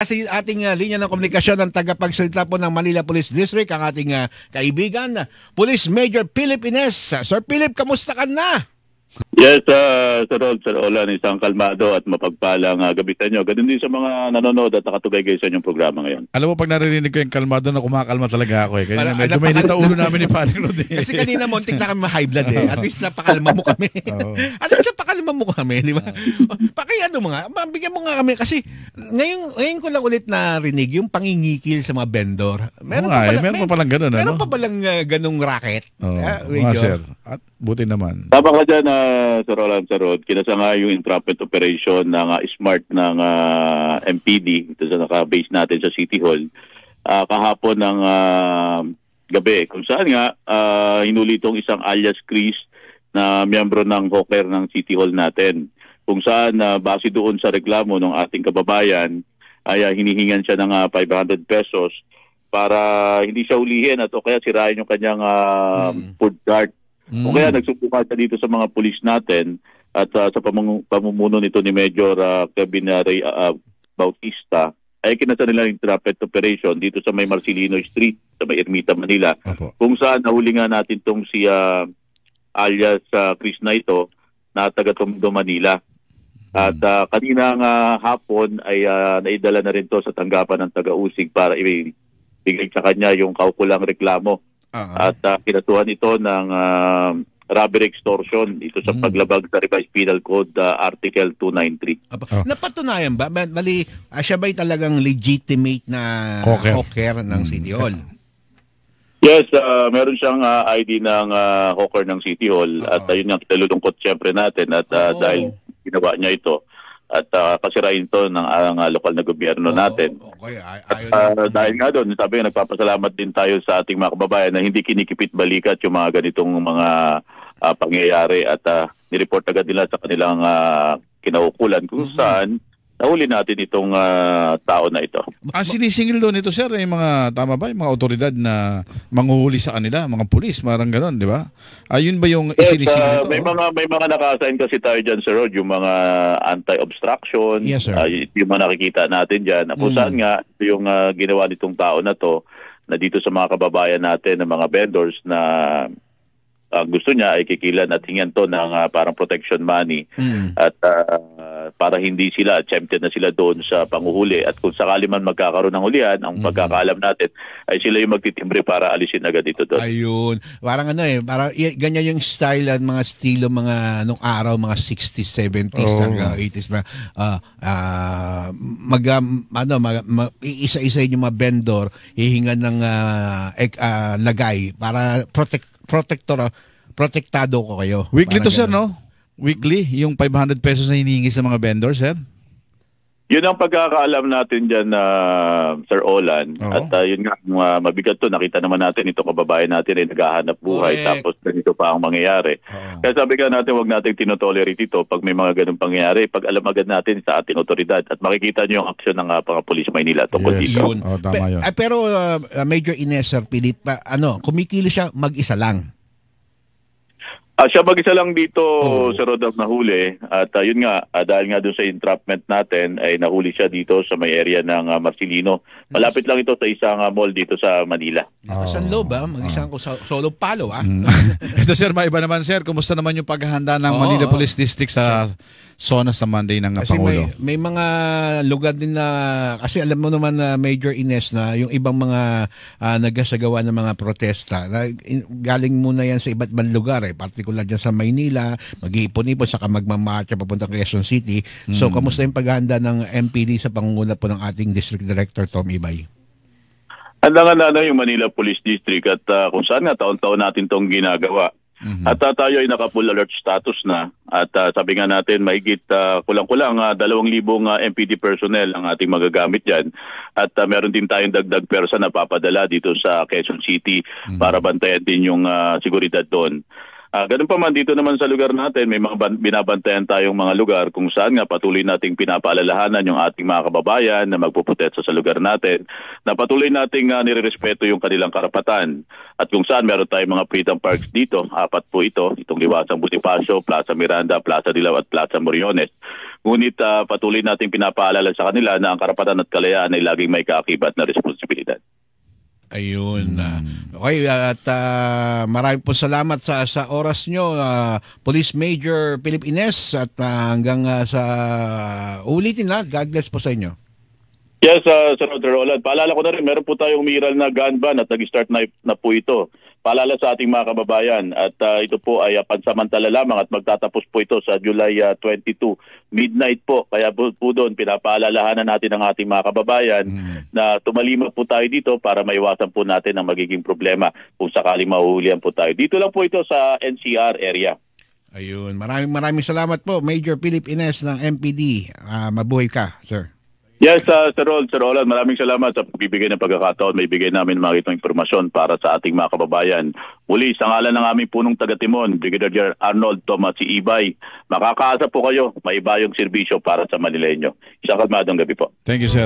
kasi ating linya ng komunikasyon ng tagapagsalita po ng Manila Police District, ang ating kaibigan, Police Major Philip Ines. Sir Philip, kamusta ka na? Yes, Sir Rod, Sir Olan, isang kalmado at mapagpalang gabi sa inyo. Ganun din sa mga nanonood at nakatugay sa inyong programa ngayon. Alam mo, pag narinig ko yung kalmado na kumakalma talaga ako eh. Kaya medyo may ulo namin ni Paring Rod eh. Kasi kanina muntik na kami ma-high blood eh. At least napakalma mo kami. At least napakalma mo kami, di ba? Pakiano mo nga, bigyan mo nga kami. Kasi ngayon ko lang ulit narinig yung pangingikil sa mga vendor. Meron pa palang ganun. Meron pa palang ganung racket. Sir. At buti naman. Tama ka dyan, Sir Roland, Sir Rod. Kinasanga yung entrapment operation ng SMART ng MPD. Ito sa naka-base natin sa City Hall. Kahapon ng gabi. Kung saan nga, hinuli itong isang alias Chris na miyembro ng hawker ng City Hall natin. Kung saan, base doon sa reklamo ng ating kababayan, ay hinihingan siya ng 500 pesos para hindi siya ulihin at o kaya sirain yung kanyang food cart. O kaya nagsubukan siya dito sa mga pulis natin at sa pamumuno nito ni Major Kevin Ray Bautista ay kinasa nila yung entrapment operation dito sa may Marcelino Street sa may Ermita, Manila. Kung saan nahuli nga natin tong si alias Chris na ito na taga Tondo, Manila. At kaninang hapon ay naidala na rin to sa tanggapan ng taga-usig para ibigay sa kanya yung kaukulang reklamo. At kinatuhan ito ng robbery extortion ito sa paglabag sa Revised Penal Code Article 293. Napatunayan ba? Mali, siya ba'y talagang legitimate na hawker ng City Hall? Yes, meron siyang ID ng hawker ng City Hall at ayun nga kinalulungkot siyempre natin at dahil ginawa niya ito at kasirain ito ng lokal na gobyerno natin. Dahil nga doon, sabi nga, nagpapasalamat din tayo sa ating mga kababayan na hindi kinikipit balikat yung mga ganitong mga pangyayari at nireport agad nila sa kanilang kinaukulan kung saan nahuli natin itong tao na ito. Sinisingil doon ito, sir, yung mga, tama ba, yung mga otoridad na manghuhuli sa kanila, mga pulis, marang gano'n, di ba? Yun ba yung isinisingil ito? May mga naka-assign kasi tayo dyan, Sir Rod, yung mga anti-obstruction, yung mga nakikita natin dyan. Kung saan nga, yung ginawa nitong tao na to, na dito sa mga kababayan natin, ng mga vendors na gusto niya ay kikilan at hingan to ng parang protection money at para hindi sila tempted na sila doon sa panguhuli at kung sakali man magkakaroon ng hulihan, ang pagkakaalam natin ay sila yung magtitimbre para alisin agad dito doon. Ayun. Parang parang ganyan yung style at mga estilo mga nung araw, mga 60s, 70s, hanggang 80s na isa-isa yung mga vendor hihingan ng lagay para protektado ko kayo. Weekly to, sir, no? Weekly, yung 500 pesos na hinihingi sa mga vendor, sir? Yun ang pagkakaalam natin dyan, Sir Olan. At yun nga, mabigat to. Nakita naman natin ito, kababayan natin ay naghahanap buhay. Tapos ganito pa ang mangyayari. Kaya sabi ka natin, huwag natin tinotolerate ito pag may mga ganung pangyayari. Pag alam agad natin sa ating otoridad. At makikita nyo yung aksyon ng mga pulis Maynila tungkol dito. Tama yun. Pero Major Ines, Sir Philip, kumikilo siya mag-isa lang. Siya mag-isa lang dito sa Rod of nahuli at yun nga, dahil nga doon sa entrapment natin ay nahuli siya dito sa may area ng Marcelino. Malapit lang ito sa isang mall dito sa Manila. Sa loob mag-isang ko solo palo Ito, sir, maiba naman, sir. Kumusta naman yung paghahanda ng Manila Police District sa SONA sa Monday ng Pangulo? May mga lugar din na, kasi alam mo naman na Major Ines na yung ibang mga nagsagawa ng mga protesta, galing muna yan sa iba't ibang lugar particular dyan sa Maynila, mag-iipon-ipon, saka magmamarcha papunta Quezon City. So, kamusta yung paghahanda ng MPD sa pangunguna po ng ating District Director Tom Ibay? Handa nga yung Manila Police District at kung saan nga taon-taon natin itong ginagawa. At tayo ay naka-full alert status na at sabi nga natin mahigit kulang-kulang 2,000 MPD personnel ang ating magagamit dyan at meron din tayong dagdag persa na papadala dito sa Quezon City para bantayan din yung seguridad doon. Ganun pa man, dito naman sa lugar natin, may mga binabantayan tayong mga lugar kung saan nga patuloy nating pinapaalalahanan yung ating mga kababayan na magpuprotekta sa lugar natin, na patuloy nating nirerespeto yung kanilang karapatan. At kung saan meron tayong mga freedom parks dito, 4 po itong Liwasang Bonifacio, Plaza Miranda, Plaza Dilaw at Plaza Moriones. Ngunit patuloy nating pinapaalala sa kanila na ang karapatan at kalayaan ay laging may kaakibat na responsibilidad. Ayun. Okay, at maraming po salamat sa oras nyo, Police Major Philip Ines, at hanggang sa ulitin na, God bless po sa inyo. Yes, Senator Roland. Paalala ko na rin, meron po tayong umiral na gun ban at nag-start na po ito. Paalala sa ating mga kababayan at ito po ay pansamantala lamang at magtatapos po ito sa July 22, midnight po. Kaya po doon pinapaalalahanan natin ang ating mga kababayan na tumalima po tayo dito para maiwasan po natin ang magiging problema kung sakaling mahuhulihan po tayo. Dito lang po ito sa NCR area. Ayun. Maraming salamat po, Major Philip Ines ng MPD. Mabuhay ka, sir. Yes, Sir Roland, maraming salamat sa pagbibigay ng pagkakataon. May bigay namin mga itong informasyon para sa ating mga kababayan. Muli, sa ngalan ng aming punong taga-Timon, Brigadier Arnold Tomas Ibay, makakaasa po kayo, may ibayong serbisyo para sa Manileño. Isang kalmadong gabi po. Thank you, sir.